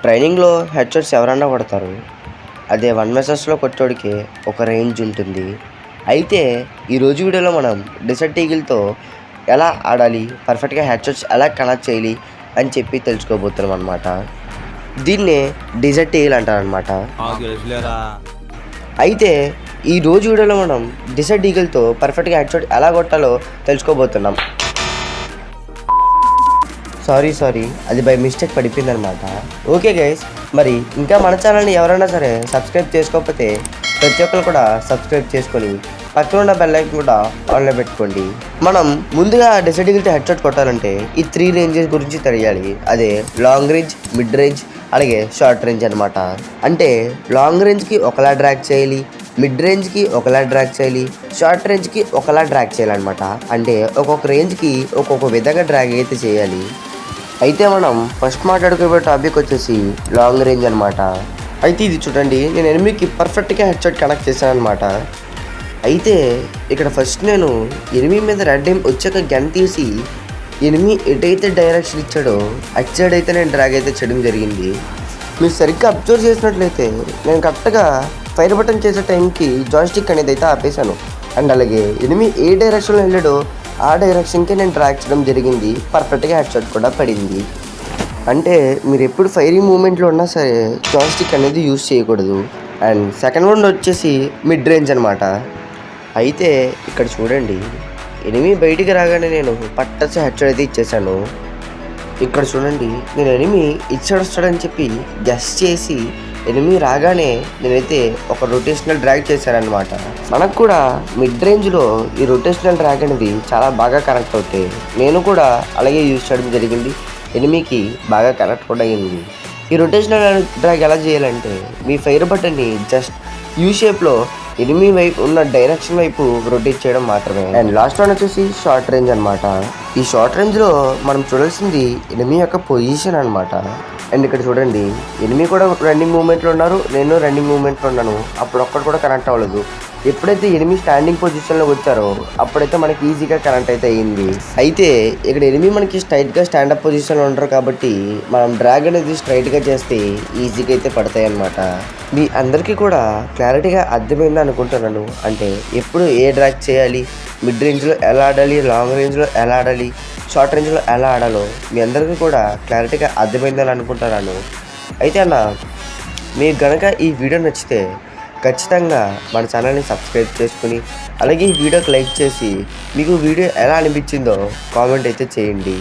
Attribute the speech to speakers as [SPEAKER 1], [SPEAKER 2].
[SPEAKER 1] ట్రైనింగ్‌లో హెడ్‌షాట్స్ ఎవరన్నా కొడతారు. అదే 1 మెసెస్‌లో కొట్టోడికి ఒక రేంజ్ ఉంటుంది. అయితే ఈరోజు వీడియోలో మనం డెజర్ట్ ఈగిల్‌తో ఎలా ఆడాలి, పర్ఫెక్ట్‌గా హెడ్‌షాట్స్ ఎలా కనెక్ట్ చేయాలి అని చెప్పి తెలుసుకోబోతున్నాం అనమాట. దీన్నే డెజర్ట్ ఈగిల్ అంటారనమాట. అయితే ఈరోజు వీడియోలో మనం డెజర్ట్ ఈగిల్‌తో పర్ఫెక్ట్‌గా హెడ్‌షాట్ ఎలా కొట్టాలో తెలుసుకోబోతున్నాం. సారీ అది బై మిస్టేక్ పడిపోయిందనమాట. ఓకే గైస్, మరి ఇంకా మన ఛానల్ని ఎవరైనా సరే సబ్స్క్రైబ్ చేసుకోకపోతే ప్రతి ఒక్కరు కూడా సబ్స్క్రైబ్ చేసుకొని పక్కన ఉన్న బెల్ ఐకాన్ కూడా ఆన్లో పెట్టుకోండి. మనం ముందుగా డెజర్ట్ ఈగిల్తో హెడ్‌షాట్ కొట్టాలంటే ఈ 3 రేంజెస్ గురించి తెలియాలి. అదే లాంగ్ రేంజ్, మిడ్ రేంజ్, అలాగే షార్ట్ రేంజ్ అనమాట. అంటే లాంగ్ రేంజ్కి ఒకలా డ్రాగ్ చేయాలి, మిడ్ రేంజ్కి ఒకలా డ్రాగ్ చేయాలి, షార్ట్ రేంజ్కి ఒకలా డ్రాగ్ చేయాలన్నమాట. అంటే ఒక్కొక్క రేంజ్కి ఒక్కొక్క విధంగా డ్రాగ్ అయితే చేయాలి. అయితే మనం ఫస్ట్ మాట్లాడుకునే టాపిక్ వచ్చేసి లాంగ్ రేంజ్ అనమాట. అయితే ఇది చూడండి, నేను ఎనిమికి పర్ఫెక్ట్గా హెడ్‌షాట్ కనెక్ట్ చేశాను అనమాట. అయితే ఇక్కడ ఫస్ట్ నేను ఎనిమి మీద రెడ్ టైం వచ్చాక గన్ తీసి ఎనిమి ఎటైతే డైరెక్షన్ ఇచ్చాడో అటు సైడ్ అయితే నేను డ్రాగ్ అయితే చేయడం జరిగింది. మీరు సరిగ్గా అబ్జర్వ్ చేసినట్లయితే నేను కరెక్ట్గా ఫైర్ బటన్ చేసే టైంకి జాయ్స్టిక్ అనేది అయితే ఆపేశాను. అండ్ అలాగే ఎనిమి ఏ డైరెక్షన్లో వెళ్ళాడో ఆ డైరెక్షన్కి నేను డ్రాగ్ చేయడం జరిగింది. పర్ఫెక్ట్గా హెడ్‌షాట్ కూడా పడింది. అంటే మీరు ఎప్పుడు ఫైరింగ్ మూమెంట్లో ఉన్నా సరే జాయ్స్టిక్ అనేది యూజ్ చేయకూడదు. అండ్ సెకండ్ వన్ వచ్చేసి మిడ్ రేంజ్ అనమాట. అయితే ఇక్కడ చూడండి, ఎనిమి బయటికి రాగానే నేను పట్టసే హెడ్‌షాట్ అయితే ఇచ్చేసాను. ఇక్కడ చూడండి, నేను ఎనిమి ఇచ్చాడొస్తాడని చెప్పి గెస్ చేసి ఎనిమి రాగానే నేనైతే ఒక రొటేషనల్ డ్రాగ్ చేశానమాట. మనకు కూడా మిడ్ రేంజ్లో ఈ రొటేషనల్ డ్రాగ్ అనేది చాలా బాగా కనెక్ట్ అవుతాయి. నేను కూడా అలాగే యూజ్ చేయడం జరిగింది. ఎనిమికి బాగా కనెక్ట్ కూడా అయింది. ఈ రొటేషనల్ డ్రాగ్ ఎలా చేయాలంటే మీ ఫైర్ బటన్ని జస్ట్ యూ షేప్లో ఎనిమి వైపు ఉన్న డైరెక్షన్ వైపు రొటేట్ చేయడం మాత్రమే. అండ్ లాస్ట్ వన్ వచ్చేసి షార్ట్ రేంజ్ అనమాట. ఈ షార్ట్ రేంజ్లో మనం చూడాల్సింది ఎనిమి యొక్క పొజిషన్ అనమాట. అండ్ ఇక్కడ చూడండి, ఎనిమి కూడా రన్నింగ్ మూమెంట్లో ఉన్నారు, నేను రన్నింగ్ మూమెంట్లో ఉన్నాను. అప్పుడు ఒక్కటి కూడా కనెక్ట్ అవ్వలేదు. ఎప్పుడైతే ఎనిమి స్టాండింగ్ పొజిషన్లోకి వచ్చారో అప్పుడైతే మనకి ఈజీగా కనెక్ట్ అయితే అయ్యింది. అయితే ఇక్కడ ఎనిమి మనకి స్ట్రైట్గా స్టాండప్ పొజిషన్లో ఉంటారు కాబట్టి మనం డ్రాగ్ అనేది స్ట్రైట్గా చేస్తే ఈజీగా అయితే పడతాయి అన్నమాట. మీ అందరికీ కూడా క్లారిటీగా అర్థమైంది అనుకుంటున్నాను. అంటే ఎప్పుడు ఏ డ్రాగ్ చేయాలి, మిడ్ రేంజ్లో ఎలా ఆడాలి, లాంగ్ రేంజ్లో ఎలా ఆడాలి, షార్ట్ రేంజ్లో ఎలా ఆడాలో మీ అందరికీ కూడా క్లారిటీగా అర్థమైందని అనుకుంటున్నాను. అయితే అన్న, మీకు గనక ఈ వీడియో నచ్చితే ఖచ్చితంగా మన ఛానల్ని సబ్స్క్రైబ్ చేసుకుని అలాగే ఈ వీడియోకి లైక్ చేసి మీకు వీడియో ఎలా అనిపించిందో కామెంట్ అయితే చేయండి.